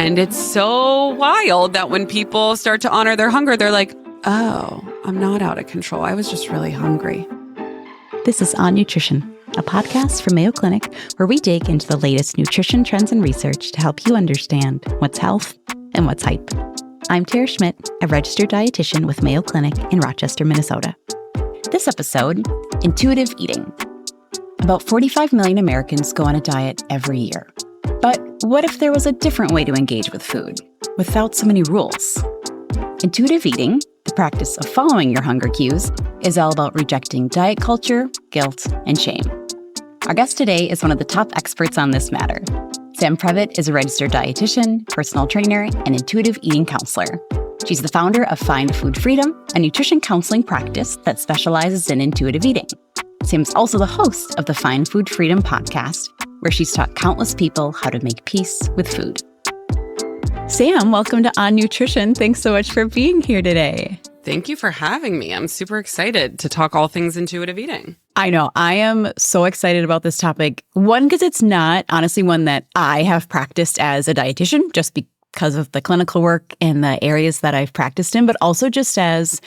And it's so wild that when people start to honor their hunger, they're like, oh, I'm not out of control. I was just really hungry. This is On Nutrition, a podcast from Mayo Clinic where we dig into the latest nutrition trends and research to help you understand what's health and what's hype. I'm Tara Schmidt, a registered dietitian with Mayo Clinic in Rochester, Minnesota. This episode, intuitive eating. About 45 million Americans go on a diet every year. But what if there was a different way to engage with food, without so many rules? Intuitive eating, the practice of following your hunger cues, is all about rejecting diet culture, guilt, and shame. Our guest today is one of the top experts on this matter. Sam Previtt is a registered dietitian, personal trainer, and intuitive eating counselor. She's the founder of Find Food Freedom, a nutrition counseling practice that specializes in intuitive eating. Sam's also the host of the Find Food Freedom podcast, where she's taught countless people how to make peace with food. Sam, welcome to On Nutrition. Thanks so much for being here today. Thank you for having me. I'm super excited to talk all things intuitive eating. I know. I am so excited about this topic. One, because it's not honestly one that I have practiced as a dietitian, just because of the clinical work and the areas that I've practiced in, but also just as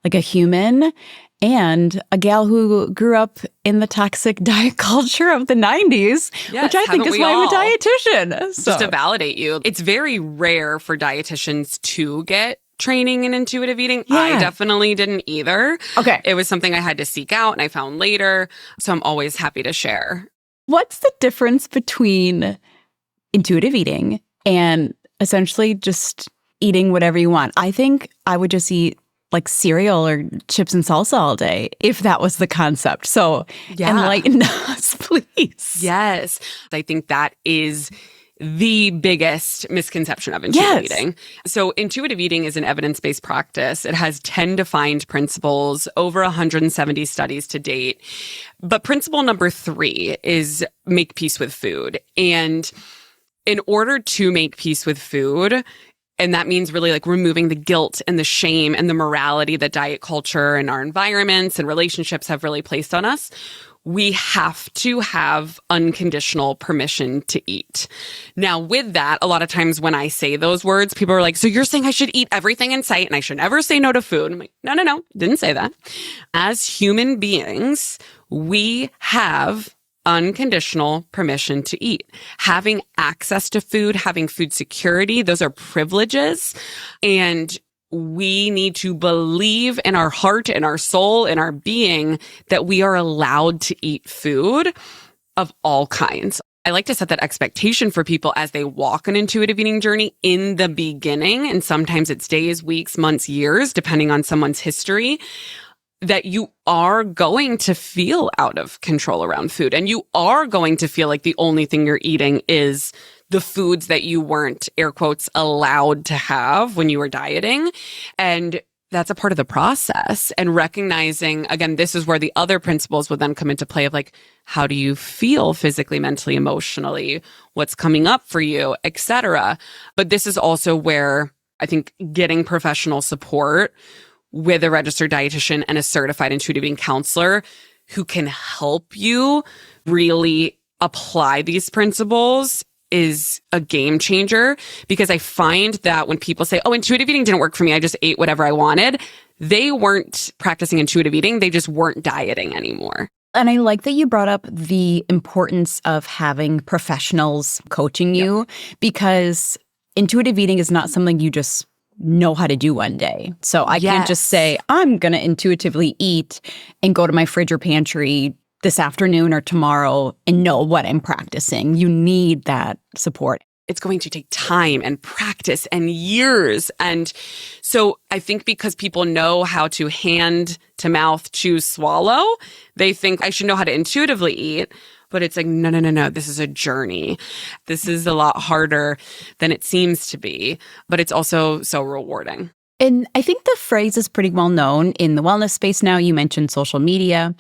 like a human and a gal who grew up in the toxic diet culture of the 90s, yes, which I think is why I'm a dietitian. So. Just to validate you, it's very rare for dietitians to get training in intuitive eating. Yeah. I definitely didn't either. Okay. It was something I had to seek out and I found later. So I'm always happy to share. What's the difference between intuitive eating and essentially just eating whatever you want? I think I would just eat like cereal or chips and salsa all day if that was the concept. So enlighten us, please. Yes. I think that is the biggest misconception of intuitive eating. So intuitive eating is an evidence-based practice. It has 10 defined principles, over 170 studies to date. But principle number 3 is make peace with food. And in order to make peace with food, and that means really like removing the guilt and the shame and the morality that diet culture and our environments and relationships have really placed on us, we have to have unconditional permission to eat. Now, with that, a lot of times when I say those words, people are like, so you're saying I should eat everything in sight and I should never say no to food? I'm like, no, didn't say that. As human beings, we have unconditional permission to eat. Having access to food, having food security, those are privileges. And we need to believe in our heart, in our soul, in our being that we are allowed to eat food of all kinds. I like to set that expectation for people as they walk an intuitive eating journey in the beginning. And sometimes it's days, weeks, months, years, depending on someone's history, that you are going to feel out of control around food. And you are going to feel like the only thing you're eating is the foods that you weren't, air quotes, allowed to have when you were dieting. And that's a part of the process. And recognizing, again, this is where the other principles would then come into play of like, how do you feel physically, mentally, emotionally? What's coming up for you, etc. But this is also where I think getting professional support with a registered dietitian and a certified intuitive eating counselor who can help you really apply these principles is a game changer, because I find that when people say, oh, intuitive eating didn't work for me, I just ate whatever I wanted, they weren't practicing intuitive eating, they just weren't dieting anymore. And I like that you brought up the importance of having professionals coaching you, because intuitive eating is not something you just know how to do one day. So I can't just say, I'm going to intuitively eat and go to my fridge or pantry this afternoon or tomorrow and know what I'm practicing. You need that support. It's going to take time and practice and years. And so I think because people know how to hand to mouth, chew, swallow, they think I should know how to intuitively eat. But it's like, no. This is a journey. This is a lot harder than it seems to be, but it's also so rewarding. And I think the phrase is pretty well known in the wellness space now. You mentioned social media,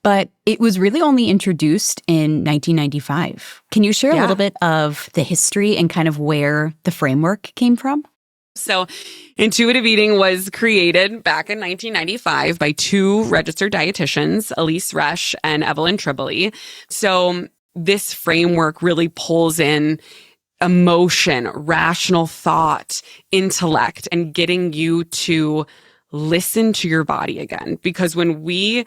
but it was really only introduced in 1995. Can you share a little bit of the history and kind of where the framework came from? So intuitive eating was created back in 1995 by 2 registered dietitians, Elise Resch and Evelyn Tribole. So this framework really pulls in emotion, rational thought, intellect, and getting you to listen to your body again. Because when we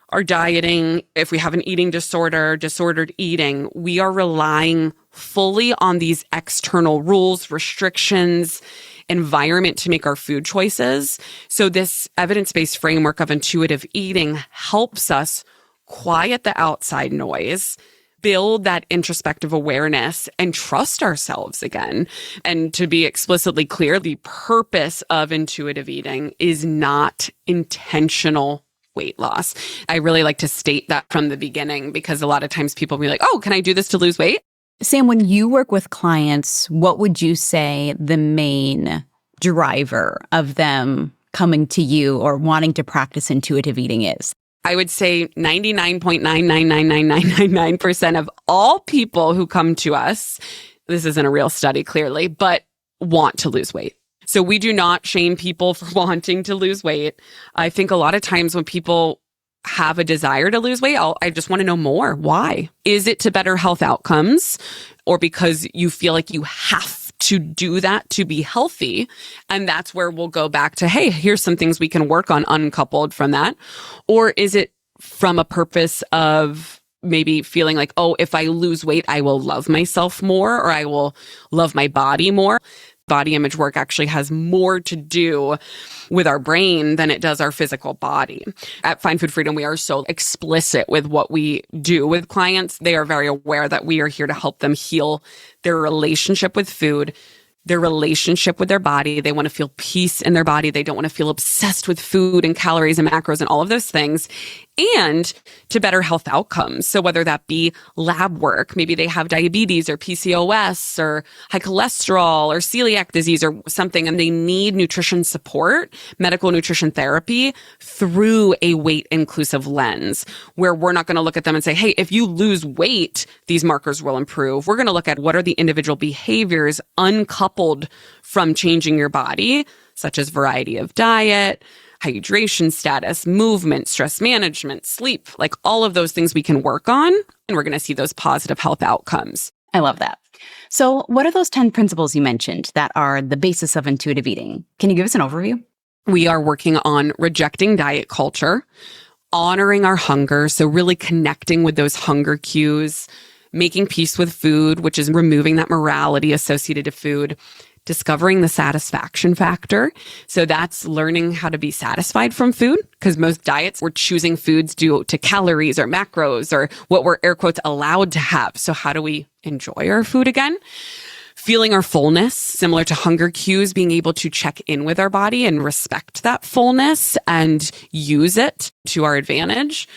are dieting, if we have an eating disorder, disordered eating, we are relying fully on these external rules, restrictions, environment to make our food choices. So this evidence-based framework of intuitive eating helps us quiet the outside noise, build that introspective awareness, and trust ourselves again. And to be explicitly clear, the purpose of intuitive eating is not intentional weight loss. I really like to state that from the beginning, because a lot of times people will be like, oh, can I do this to lose weight? Sam, when you work with clients, what would you say the main driver of them coming to you or wanting to practice intuitive eating is? I would say 99.9999999% of all people who come to us, this isn't a real study clearly, but want to lose weight. So we do not shame people for wanting to lose weight. I think a lot of times when people have a desire to lose weight, I just want to know more. Why? Is it to better health outcomes, or because you feel like you have to do that to be healthy? And that's where we'll go back to, hey, here's some things we can work on uncoupled from that. Or is it from a purpose of maybe feeling like, oh, if I lose weight, I will love myself more, or I will love my body more? Body image work actually has more to do with our brain than it does our physical body. At Find Food Freedom, we are so explicit with what we do with clients. They are very aware that we are here to help them heal their relationship with food, their relationship with their body. They want to feel peace in their body. They don't want to feel obsessed with food and calories and macros and all of those things, and to better health outcomes. So whether that be lab work, maybe they have diabetes or PCOS or high cholesterol or celiac disease or something, and they need nutrition support, medical nutrition therapy through a weight inclusive lens, where we're not going to look at them and say, hey, if you lose weight, these markers will improve. We're going to look at what are the individual behaviors uncoupled from changing your body, such as variety of diet, hydration status, movement, stress management, sleep, like all of those things we can work on, and we're going to see those positive health outcomes. I love that. So what are those 10 principles you mentioned that are the basis of intuitive eating? Can you give us an overview? We are working on rejecting diet culture, honoring our hunger, so really connecting with those hunger cues, making peace with food, which is removing that morality associated to food, discovering the satisfaction factor. So that's learning how to be satisfied from food, because most diets, we're choosing foods due to calories or macros or what we're air quotes allowed to have. So how do we enjoy our food again? Feeling our fullness, similar to hunger cues, being able to check in with our body and respect that fullness and use it to our advantage.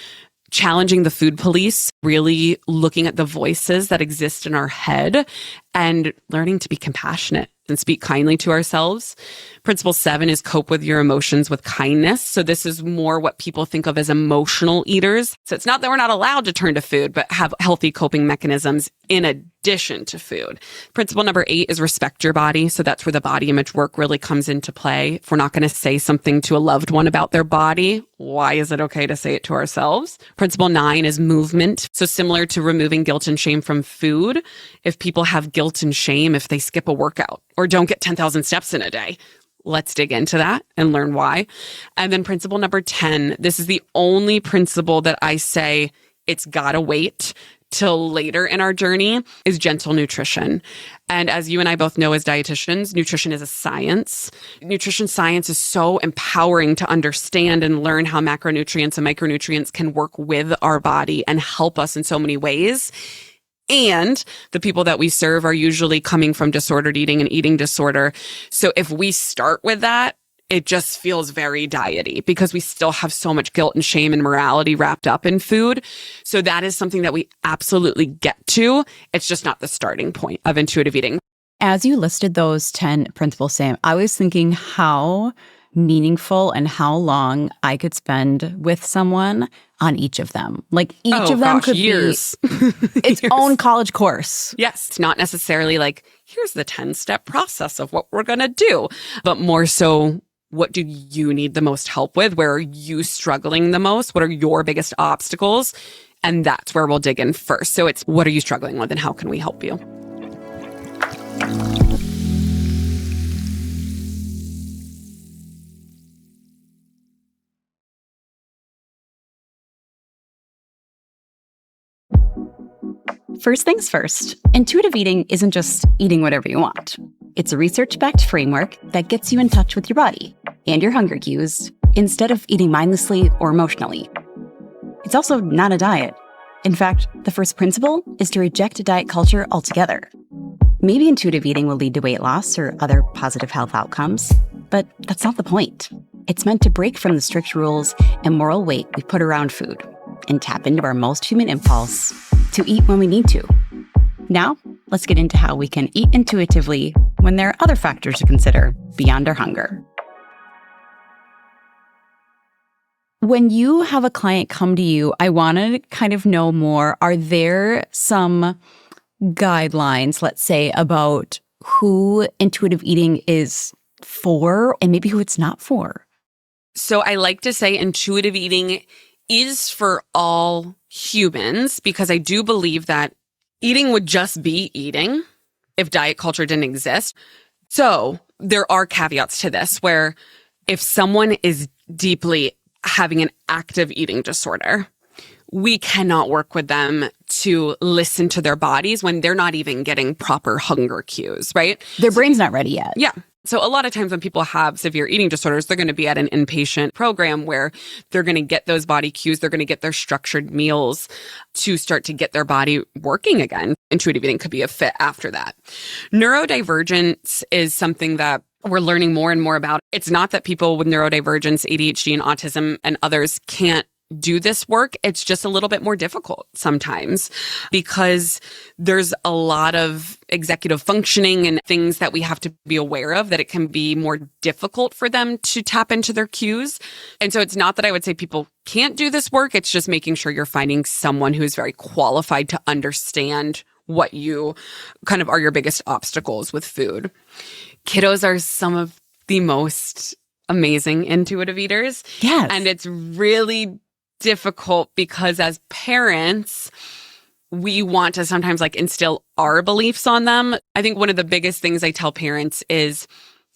Challenging the food police, really looking at the voices that exist in our head and learning to be compassionate and speak kindly to ourselves. Principle 7 is cope with your emotions with kindness. So this is more what people think of as emotional eaters. So it's not that we're not allowed to turn to food, but have healthy coping mechanisms in addition to food. Principle number 8 is respect your body. So that's where the body image work really comes into play. If we're not going to say something to a loved one about their body, why is it okay to say it to ourselves? Principle 9 is movement. So similar to removing guilt and shame from food, if people have guilt and shame if they skip a workout or don't get 10,000 steps in a day, let's dig into that and learn why. And then principle number 10, this is the only principle that I say it's gotta wait till later in our journey, is gentle nutrition. And as you and I both know as dietitians, nutrition is a science. Nutrition science is so empowering to understand and learn how macronutrients and micronutrients can work with our body and help us in so many ways. And the people that we serve are usually coming from disordered eating and eating disorder. So if we start with that, it just feels very diety because we still have so much guilt and shame and morality wrapped up in food. So that is something that we absolutely get to. It's just not the starting point of intuitive eating. As you listed those 10 principles, Sam, I was thinking how meaningful and how long I could spend with someone on each of them. Like each of them could years. be its own college course. Yes. It's not necessarily like, here's the 10-step process of what we're going to do, but more so, what do you need the most help with? Where are you struggling the most? What are your biggest obstacles? And that's where we'll dig in first. So it's what are you struggling with and how can we help you? First things first, intuitive eating isn't just eating whatever you want. It's a research-backed framework that gets you in touch with your body and your hunger cues instead of eating mindlessly or emotionally. It's also not a diet. In fact, the first principle is to reject diet culture altogether. Maybe intuitive eating will lead to weight loss or other positive health outcomes, but that's not the point. It's meant to break from the strict rules and moral weight we put around food and tap into our most human impulse to eat when we need to. Now, let's get into how we can eat intuitively when there are other factors to consider beyond our hunger. When you have a client come to you, I want to kind of know more. Are there some guidelines, let's say, about who intuitive eating is for and maybe who it's not for? So I like to say intuitive eating is for all humans, because I do believe that eating would just be eating if diet culture didn't exist. So there are caveats to this, where if someone is deeply having an active eating disorder, we cannot work with them to listen to their bodies when they're not even getting proper hunger cues, right? Their brain's not ready yet. Yeah. So a lot of times when people have severe eating disorders, they're going to be at an inpatient program where they're going to get those body cues. They're going to get their structured meals to start to get their body working again. Intuitive eating could be a fit after that. Neurodivergence is something that we're learning more and more about. It's not that people with neurodivergence, ADHD, and autism and others can't do this work. It's just a little bit more difficult sometimes because there's a lot of executive functioning and things that we have to be aware of, that it can be more difficult for them to tap into their cues. And so it's not that I would say people can't do this work. It's just making sure you're finding someone who is very qualified to understand what you kind of are your biggest obstacles with food. Kiddos are some of the most amazing intuitive eaters. Yes. And it's really difficult because as parents, we want to sometimes instill our beliefs on them. I think one of the biggest things I tell parents is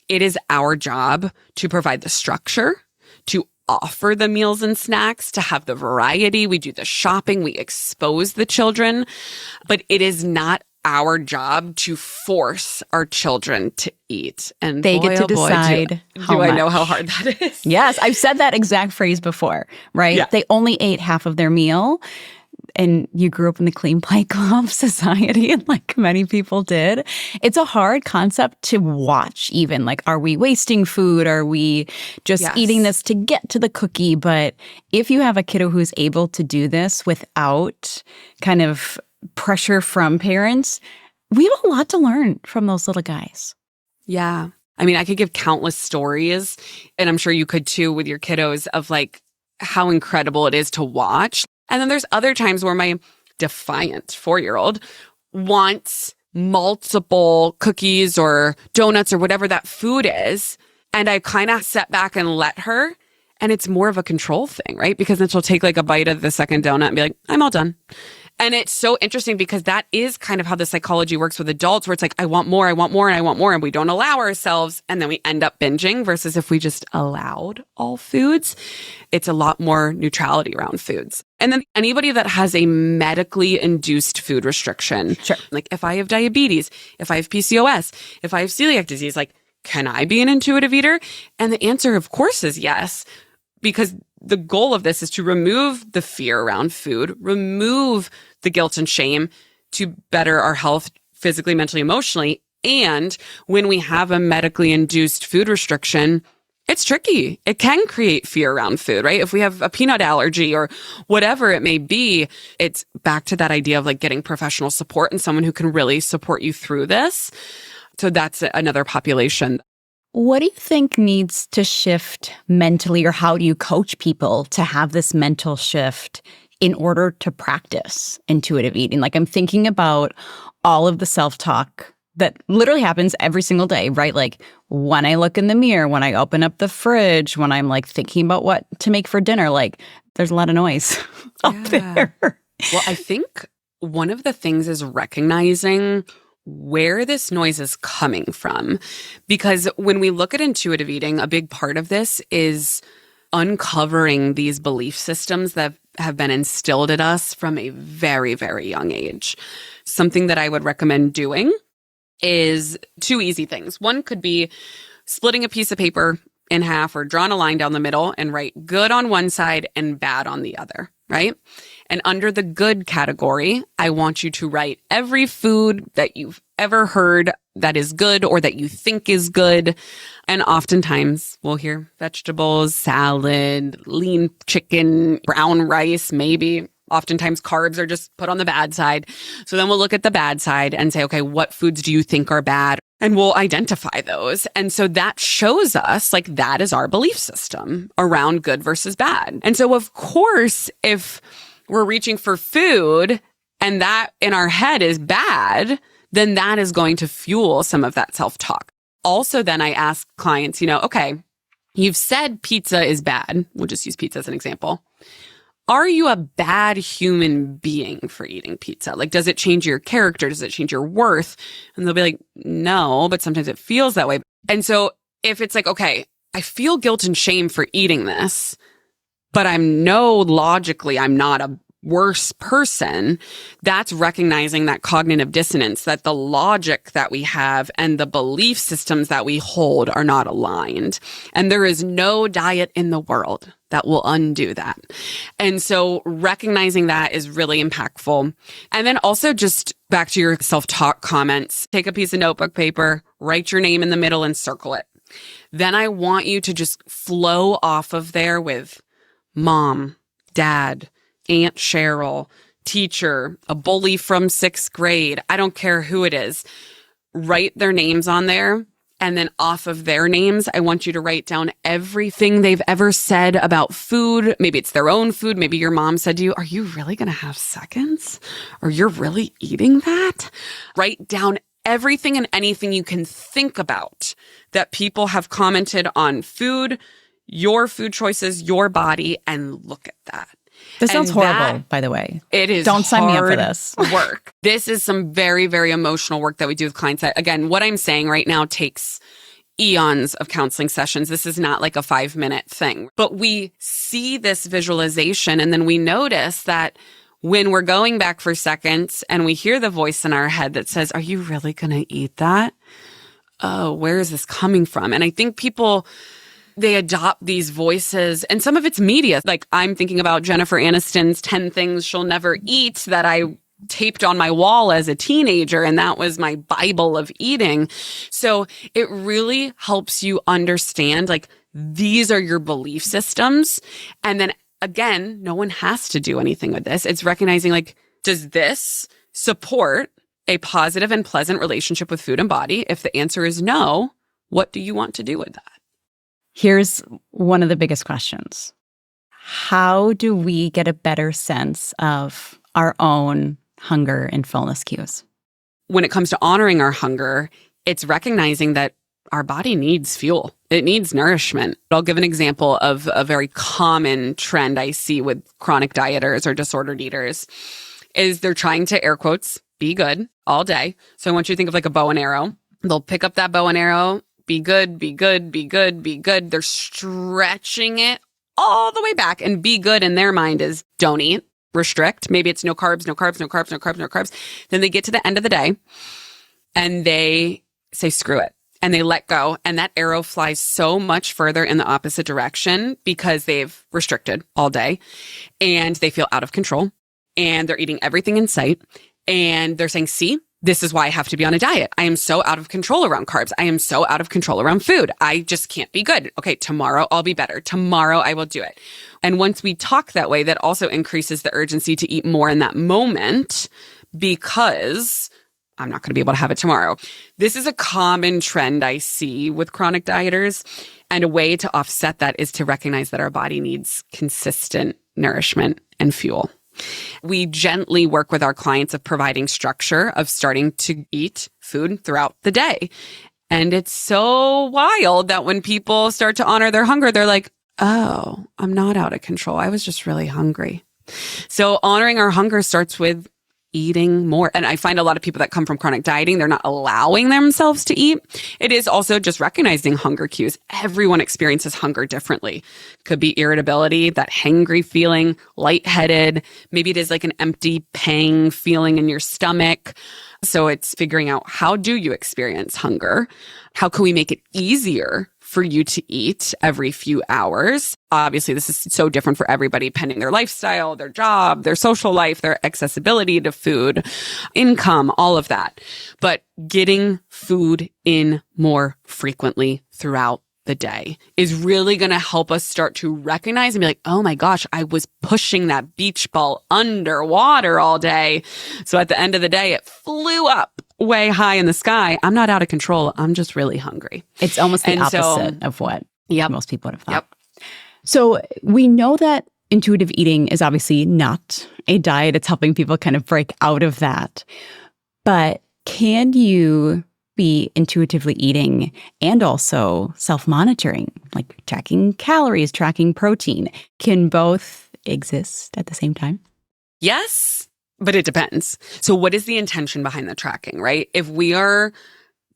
it is our job to provide the structure, to offer the meals and snacks, to have the variety. We do the shopping, we expose the children, but it is not our job to force our children to eat. And they boy, get to oh boy, decide do I know how hard that is. Yes, I've said that exact phrase before, right? Yeah. They only ate half of their meal. And you grew up in the Clean Plate Club society, and like many people did. It's a hard concept to watch even. Are we wasting food? Are we just eating this to get to the cookie? But if you have a kiddo who's able to do this without kind of pressure from parents, we have a lot to learn from those little guys. Yeah. I mean, I could give countless stories, and I'm sure you could too with your kiddos, of how incredible it is to watch. And then there's other times where my defiant 4-year-old wants multiple cookies or donuts or whatever that food is. And I kind of sit back and let her. And it's more of a control thing, right? Because then she'll take a bite of the second donut and be like, I'm all done. And it's so interesting because that is kind of how the psychology works with adults, where it's I want more, and I want more, and we don't allow ourselves, and then we end up binging, versus if we just allowed all foods, it's a lot more neutrality around foods. And then anybody that has a medically induced food restriction, sure. If I have diabetes, if I have PCOS, if I have celiac disease, can I be an intuitive eater? And the answer, of course, is yes, because the goal of this is to remove the fear around food, remove the guilt and shame to better our health physically, mentally, emotionally. And when we have a medically induced food restriction, it's tricky. It can create fear around food, right? If we have a peanut allergy or whatever it may be, it's back to that idea of getting professional support and someone who can really support you through this. So that's another population. What do you think needs to shift mentally, or how do you coach people to have this mental shift in order to practice intuitive eating? I'm thinking about all of the self-talk that literally happens every single day, right? When I look in the mirror, when I open up the fridge, when I'm thinking about what to make for dinner, there's a lot of noise up there. Well, I think one of the things is recognizing where this noise is coming from. Because when we look at intuitive eating, a big part of this is uncovering these belief systems that have been instilled in us from a very, very young age. Something that I would recommend doing is 2 easy things. One could be splitting a piece of paper in half or drawing a line down the middle and write good on one side and bad on the other, right? And under the good category, I want you to write every food that you've ever heard that is good or that you think is good. And oftentimes we'll hear vegetables, salad, lean chicken, brown rice, maybe. Oftentimes carbs are just put on the bad side. So then we'll look at the bad side and say, okay, what foods do you think are bad? And we'll identify those. And so that shows us like that is our belief system around good versus bad. And so of course, if we're reaching for food and that in our head is bad, then that is going to fuel some of that self-talk. Also, then I ask clients, okay, you've said pizza is bad. We'll just use pizza as an example. Are you a bad human being for eating pizza? Like, does it change your character? Does it change your worth? And they'll be like, no, but sometimes it feels that way. And so if it's like, okay, I feel guilt and shame for eating this, but logically, I'm not a worse person, that's recognizing that cognitive dissonance, that the logic that we have and the belief systems that we hold are not aligned. And there is no diet in the world that will undo that. And so recognizing that is really impactful. And then also just back to your self-talk comments, take a piece of notebook paper, write your name in the middle and circle it. Then I want you to just flow off of there with mom, dad, Aunt Cheryl, teacher, a bully from 6th grade. I don't care who it is. Write their names on there. And then off of their names, I want you to write down everything they've ever said about food. Maybe it's their own food. Maybe your mom said to you, are you really going to have seconds? Or you're really eating that? Write down everything and anything you can think about that people have commented on food, your food choices, your body, and look at that. This sounds horrible, by the way. It is. Don't sign me up for this. Work. This is some very, very emotional work that we do with clients. Again, what I'm saying right now takes eons of counseling sessions. This is not like a 5-minute thing. But we see this visualization and then we notice that when we're going back for seconds and we hear the voice in our head that says, are you really going to eat that? Oh, where is this coming from? And I think people, they adopt these voices and some of it's media. Like I'm thinking about Jennifer Aniston's 10 Things She'll Never Eat that I taped on my wall as a teenager. And that was my Bible of eating. So it really helps you understand like these are your belief systems. And then again, no one has to do anything with this. It's recognizing like, does this support a positive and pleasant relationship with food and body? If the answer is no, what do you want to do with that? Here's one of the biggest questions. How do we get a better sense of our own hunger and fullness cues? When it comes to honoring our hunger, it's recognizing that our body needs fuel. It needs nourishment. I'll give an example of a very common trend I see with chronic dieters or disordered eaters is they're trying to, air quotes, be good all day. So I want you to think of like a bow and arrow. They'll pick up that bow and arrow, be good, be good, be good, be good. They're stretching it all the way back. And be good in their mind is don't eat, restrict. Maybe it's no carbs, no carbs, no carbs, no carbs, no carbs. Then they get to the end of the day and they say, screw it. And they let go. And that arrow flies so much further in the opposite direction because they've restricted all day and they feel out of control and they're eating everything in sight. And they're saying, see, this is why I have to be on a diet. I am so out of control around carbs. I am so out of control around food. I just can't be good. Okay, tomorrow I'll be better. Tomorrow I will do it. And once we talk that way, that also increases the urgency to eat more in that moment because I'm not going to be able to have it tomorrow. This is a common trend I see with chronic dieters. And a way to offset that is to recognize that our body needs consistent nourishment and fuel. We gently work with our clients of providing structure of starting to eat food throughout the day. And it's so wild that when people start to honor their hunger, they're like, oh, I'm not out of control. I was just really hungry. So honoring our hunger starts with eating more. And I find a lot of people that come from chronic dieting, they're not allowing themselves to eat. It is also just recognizing hunger cues. Everyone experiences hunger differently. Could be irritability, that hangry feeling, lightheaded. Maybe it is like an empty pang feeling in your stomach. So it's figuring out, how do you experience hunger? How can we make it easier for you to eat every few hours? Obviously, this is so different for everybody, pending their lifestyle, their job, their social life, their accessibility to food, income, all of that. But getting food in more frequently throughout the day is really going to help us start to recognize and be like, oh my gosh, I was pushing that beach ball underwater all day. So at the end of the day, it flew up way high in the sky. I'm not out of control. I'm just really hungry. It's almost the opposite of what most people would have thought. Yep. So we know that intuitive eating is obviously not a diet. It's helping people kind of break out of that. But can you be intuitively eating and also self-monitoring, like tracking calories, tracking protein? Can both exist at the same time? Yes, but it depends. So what is the intention behind the tracking, right? If we are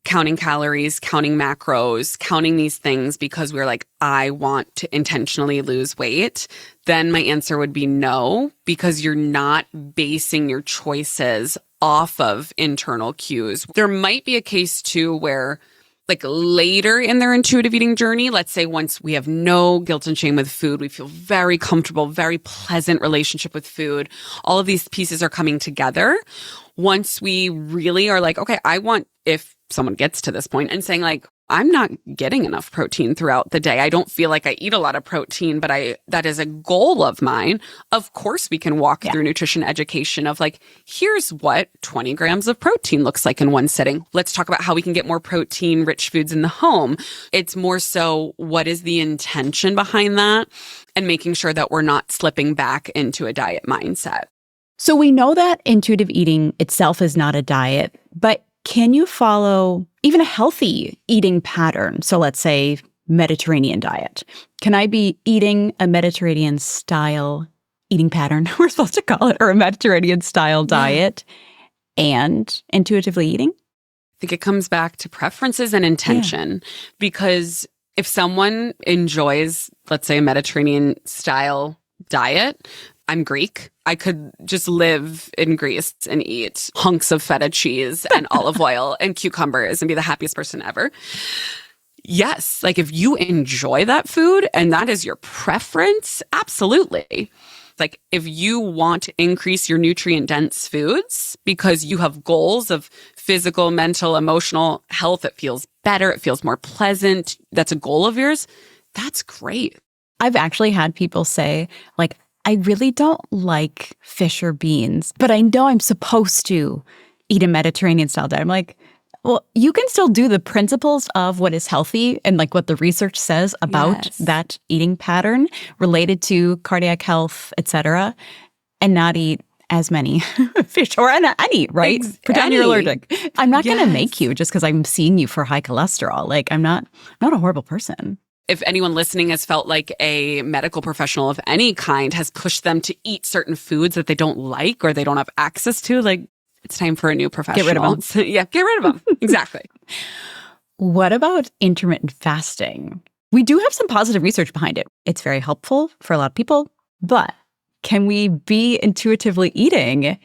counting calories, counting macros, counting these things because we're like, I want to intentionally lose weight, then my answer would be no, because you're not basing your choices off of internal cues. There might be a case too where, like, later in their intuitive eating journey, let's say once we have no guilt and shame with food, we feel very comfortable, very pleasant relationship with food. All of these pieces are coming together. Once we really are like, okay, I want, if someone gets to this point and saying like, I'm not getting enough protein throughout the day. I don't feel like I eat a lot of protein, but that is a goal of mine. Of course, we can walk through nutrition education of like, here's what 20 grams of protein looks like in one sitting. Let's talk about how we can get more protein rich foods in the home. It's more so, what is the intention behind that, and making sure that we're not slipping back into a diet mindset. So we know that intuitive eating itself is not a diet, but can you follow even a healthy eating pattern? So let's say Mediterranean diet. Can I be eating a Mediterranean style eating pattern, we're supposed to call it, or a Mediterranean style diet and intuitively eating? I think it comes back to preferences and intention, because if someone enjoys, let's say, a Mediterranean style diet, I'm Greek. I could just live in Greece and eat hunks of feta cheese and olive oil and cucumbers and be the happiest person ever. Yes, like if you enjoy that food and that is your preference, absolutely. Like if you want to increase your nutrient-dense foods because you have goals of physical, mental, emotional health, it feels better, it feels more pleasant, that's a goal of yours, that's great. I've actually had people say, like, I really don't like fish or beans, but I know I'm supposed to eat a Mediterranean style diet. I'm like, well, you can still do the principles of what is healthy and like what the research says about that eating pattern related to cardiac health, etc., and not eat as many fish or any, right? Pretend you're allergic. I'm not going to make you just because I'm seeing you for high cholesterol. Like I'm not a horrible person. If anyone listening has felt like a medical professional of any kind has pushed them to eat certain foods that they don't like or they don't have access to, like, it's time for a new professional. Get rid of them. Yeah, get rid of them. Exactly. What about intermittent fasting? We do have some positive research behind it. It's very helpful for a lot of people, but can we be intuitively eating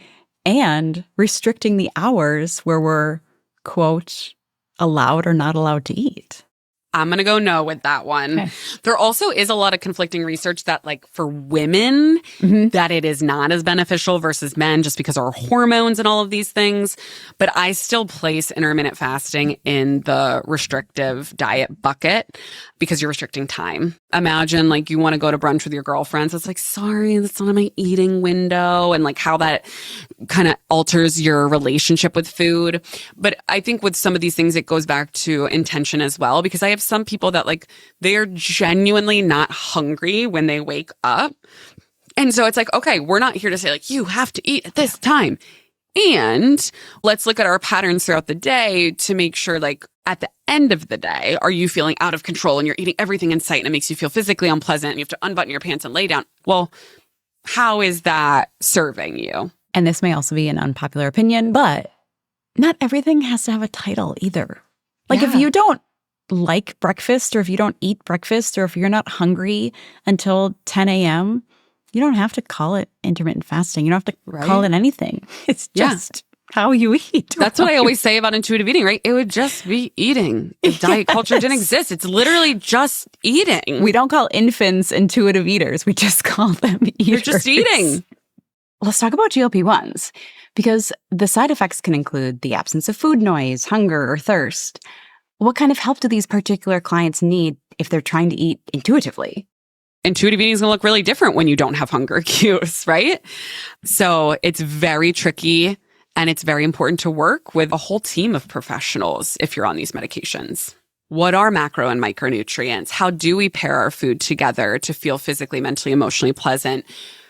and restricting the hours where we're, quote, allowed or not allowed to eat? I'm going to go no with that one. Okay. There also is a lot of conflicting research that, like, for women, that it is not as beneficial versus men just because of our hormones and all of these things. But I still place intermittent fasting in the restrictive diet bucket because you're restricting time. Imagine, like, you want to go to brunch with your girlfriends. It's like, sorry, that's not in my eating window, and like how that kind of alters your relationship with food. But I think with some of these things, it goes back to intention as well, because I have some people that, like, they're genuinely not hungry when they wake up. And so it's like, okay, we're not here to say, like, you have to eat at this time. And let's look at our patterns throughout the day to make sure, like, at the end of the day, are you feeling out of control and you're eating everything in sight and it makes you feel physically unpleasant and you have to unbutton your pants and lay down? Well, how is that serving you? And this may also be an unpopular opinion, but not everything has to have a title either. Like if you don't like breakfast, or if you don't eat breakfast, or if you're not hungry until 10 a.m., you don't have to call it intermittent fasting. You don't have to call it anything. It's just how you eat. That's what I always say about intuitive eating, right? It would just be eating. If diet culture didn't exist, it's literally just eating. We don't call infants intuitive eaters. We just call them eaters. You're just eating. Let's talk about GLP-1s, because the side effects can include the absence of food noise, hunger, or thirst. What kind of help do these particular clients need if they're trying to eat intuitively? Intuitive eating is going to look really different when you don't have hunger cues, right? So it's very tricky, and it's very important to work with a whole team of professionals if you're on these medications. What are macro and micronutrients? How do we pair our food together to feel physically, mentally, emotionally pleasant?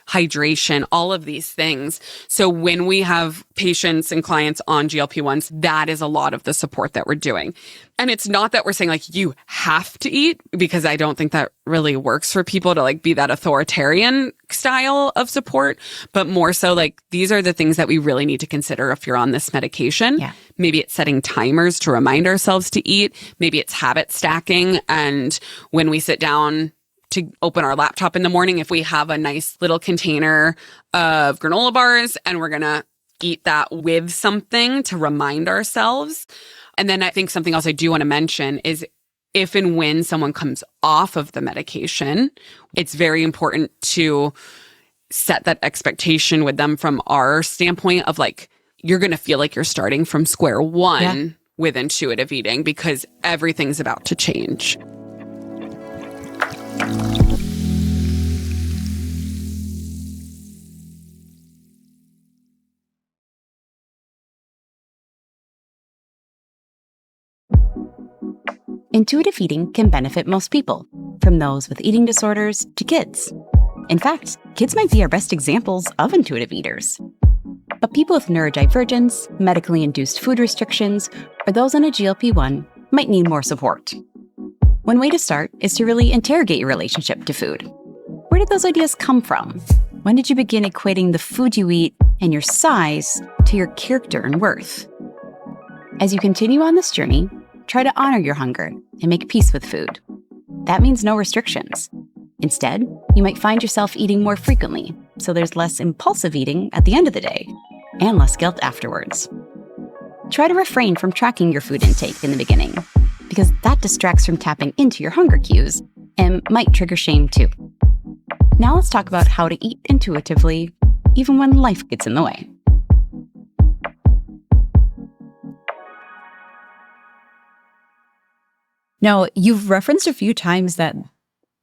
Hydration, all of these things. So when we have patients and clients on GLP-1s, that is a lot of the support that we're doing. And it's not that we're saying like, you have to eat, because I don't think that really works for people to like be that authoritarian style of support, but more so like, these are the things that we really need to consider if you're on this medication. Yeah. Maybe it's setting timers to remind ourselves to eat. Maybe it's habit stacking. And when we sit down to open our laptop in the morning, if we have a nice little container of granola bars and we're going to eat that with something to remind ourselves. And then I think something else I do want to mention is if and when someone comes off of the medication, it's very important to set that expectation with them from our standpoint of like, you're going to feel like you're starting from square one with intuitive eating, because everything's about to change. Intuitive eating can benefit most people, from those with eating disorders to kids. In fact, kids might be our best examples of intuitive eaters. But people with neurodivergence, medically induced food restrictions, or those on a GLP-1 might need more support. One way to start is to really interrogate your relationship to food. Where did those ideas come from? When did you begin equating the food you eat and your size to your character and worth? As you continue on this journey, try to honor your hunger and make peace with food. That means no restrictions. Instead, you might find yourself eating more frequently, so there's less impulsive eating at the end of the day, and less guilt afterwards. Try to refrain from tracking your food intake in the beginning, because that distracts from tapping into your hunger cues and might trigger shame too. Now let's talk about how to eat intuitively, even when life gets in the way. Now, you've referenced a few times that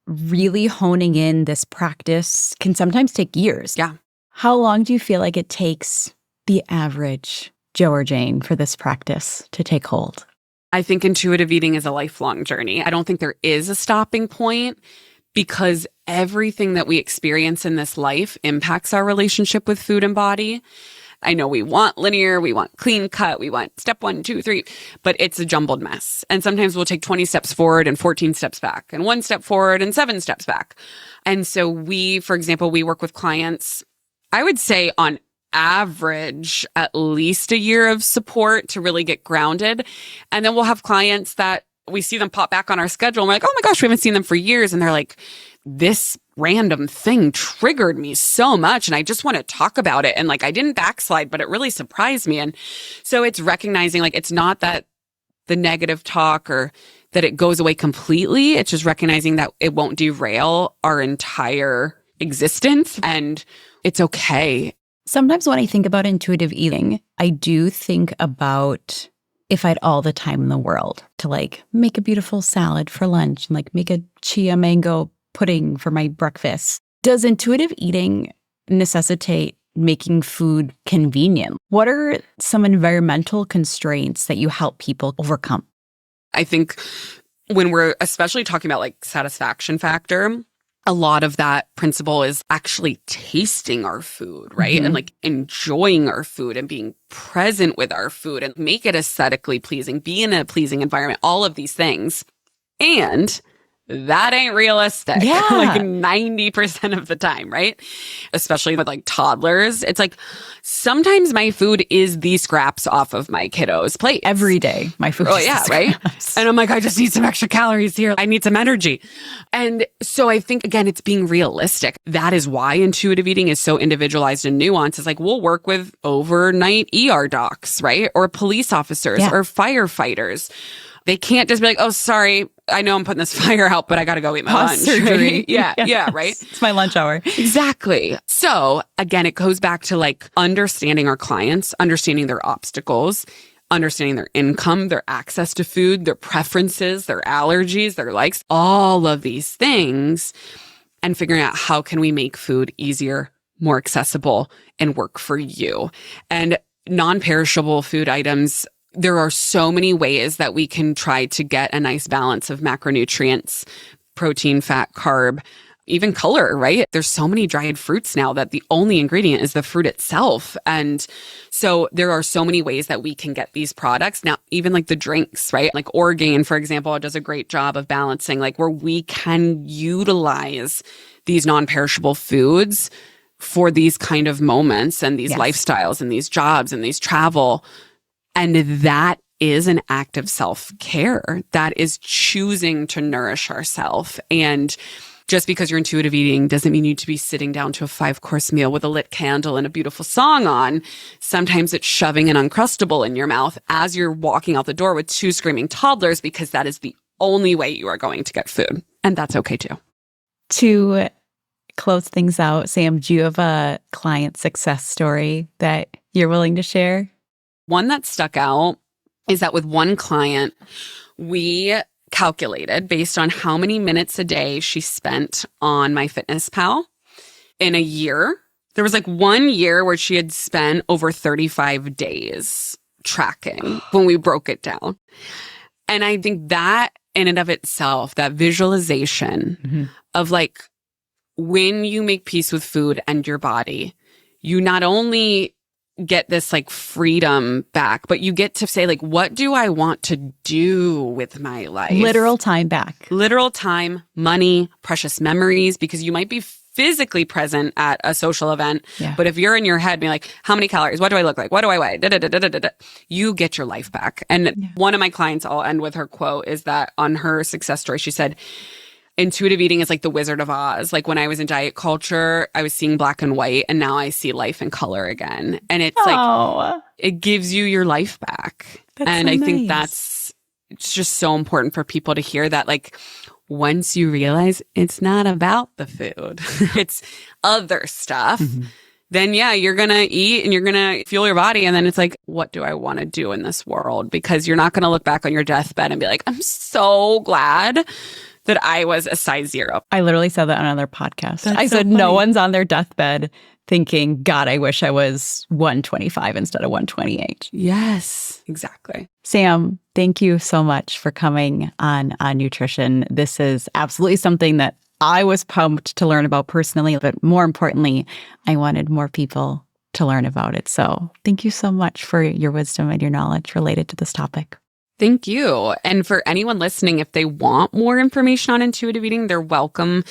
really honing in this practice can sometimes take years. Yeah. How long do you feel like it takes the average Joe or Jane for this practice to take hold? I think intuitive eating is a lifelong journey. I don't think there is a stopping point, because everything that we experience in this life impacts our relationship with food and body. I know we want linear, we want clean cut, we want step 1, 2, 3, but it's a jumbled mess. And sometimes we'll take 20 steps forward and 14 steps back, and 1 step forward and 7 steps back. And so for example, we work with clients, I would say on average, at least a year of support to really get grounded. And then we'll have clients that we see them pop back on our schedule. And we're like, oh my gosh, we haven't seen them for years. And they're like, this random thing triggered me so much, and I just want to talk about it. And like, I didn't backslide, but it really surprised me. And so it's recognizing like, it's not that the negative talk or that it goes away completely. It's just recognizing that it won't derail our entire existence, and it's okay. Sometimes when I think about intuitive eating, I do think about if I had all the time in the world to like make a beautiful salad for lunch and like make a chia mango pudding for my breakfast. Does intuitive eating necessitate making food convenient? What are some environmental constraints that you help people overcome? I think when we're especially talking about like satisfaction factor, a lot of that principle is actually tasting our food, right? Mm-hmm. And like enjoying our food and being present with our food and make it aesthetically pleasing, be in a pleasing environment, all of these things. And that ain't realistic. Yeah. Like 90% of the time, right? Especially with like toddlers. It's like sometimes my food is the scraps off of my kiddos' plate. Every day, my food. Oh, yeah, right? And I'm like, I just need some extra calories here. I need some energy. And so I think, again, it's being realistic. That is why intuitive eating is so individualized and nuanced. It's like we'll work with overnight ER docs, right? Or police officers or firefighters. They can't just be like, oh, sorry, I know I'm putting this fire out, but I got to go eat my lunch. Surgery. Right? Yeah, right? It's my lunch hour. Exactly. So again, it goes back to like understanding our clients, understanding their obstacles, understanding their income, their access to food, their preferences, their allergies, their likes, all of these things, and figuring out how can we make food easier, more accessible, and work for you. And non-perishable food items, there are so many ways that we can try to get a nice balance of macronutrients, protein, fat, carb, even color, right? There's so many dried fruits now that the only ingredient is the fruit itself. And so there are so many ways that we can get these products. Now, even like the drinks, right? Like Orgain, for example, does a great job of balancing like where we can utilize these non-perishable foods for these kind of moments and these lifestyles and these jobs and these travel. And that is an act of self-care. That is choosing to nourish ourselves. And just because you're intuitive eating doesn't mean you need to be sitting down to a 5-course meal with a lit candle and a beautiful song on. Sometimes it's shoving an Uncrustable in your mouth as you're walking out the door with 2 screaming toddlers, because that is the only way you are going to get food. And that's okay too. To close things out, Sam, do you have a client success story that you're willing to share? One that stuck out is that with one client, we calculated based on how many minutes a day she spent on MyFitnessPal in a year. There was like 1 year where she had spent over 35 days tracking when we broke it down. And I think that in and of itself, that visualization of like when you make peace with food and your body, you not only get this like freedom back, but you get to say like, what do I want to do with my life? Literal time back. Literal time, money, precious memories, because you might be physically present at a social event, but if you're in your head being like, how many calories? What do I look like? What do I weigh? You get your life back. And one of my clients, I'll end with her quote, is that on her success story, she said, intuitive eating is like the Wizard of Oz. Like when I was in diet culture, I was seeing black and white, and now I see life in color again. And it's like, it gives you your life back. And I think it's just so important for people to hear that, like, once you realize it's not about the food, it's other stuff, then you're going to eat and you're going to fuel your body. And then it's like, what do I want to do in this world? Because you're not going to look back on your deathbed and be like, I'm so glad that I was a size 0. I literally said that on another podcast. That's I so said, funny. no one's on their deathbed thinking, God, I wish I was 125 instead of 128. Yes, exactly. Sam, thank you so much for coming on Nutrition. This is absolutely something that I was pumped to learn about personally, but more importantly, I wanted more people to learn about it. So thank you so much for your wisdom and your knowledge related to this topic. Thank you. And for anyone listening, if they want more information on intuitive eating, they're welcome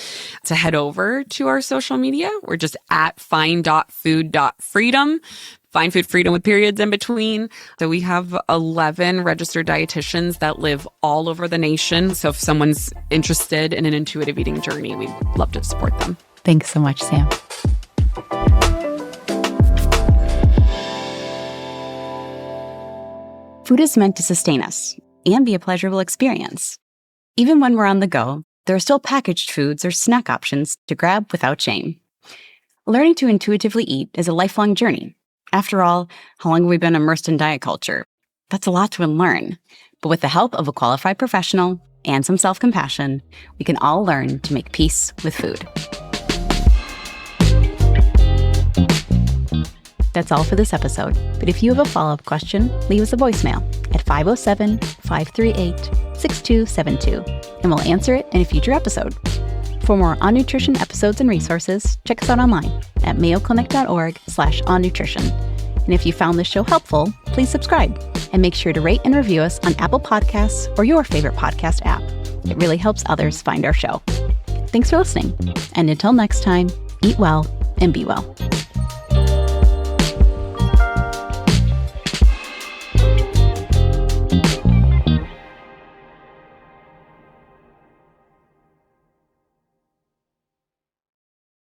to head over to our social media. We're just at find.food.freedom. Find Food Freedom with periods in between. So we have 11 registered dietitians that live all over the nation. So if someone's interested in an intuitive eating journey, we'd love to support them. Thanks so much, Sam. Food is meant to sustain us and be a pleasurable experience. Even when we're on the go, there are still packaged foods or snack options to grab without shame. Learning to intuitively eat is a lifelong journey. After all, how long have we been immersed in diet culture? That's a lot to unlearn. But with the help of a qualified professional and some self-compassion, we can all learn to make peace with food. That's all for this episode. But if you have a follow-up question, leave us a voicemail at 507-538-6272, and we'll answer it in a future episode. For more On Nutrition episodes and resources, check us out online at mayoclinic.org/onnutrition. And if you found this show helpful, please subscribe and make sure to rate and review us on Apple Podcasts or your favorite podcast app. It really helps others find our show. Thanks for listening. And until next time, eat well and be well.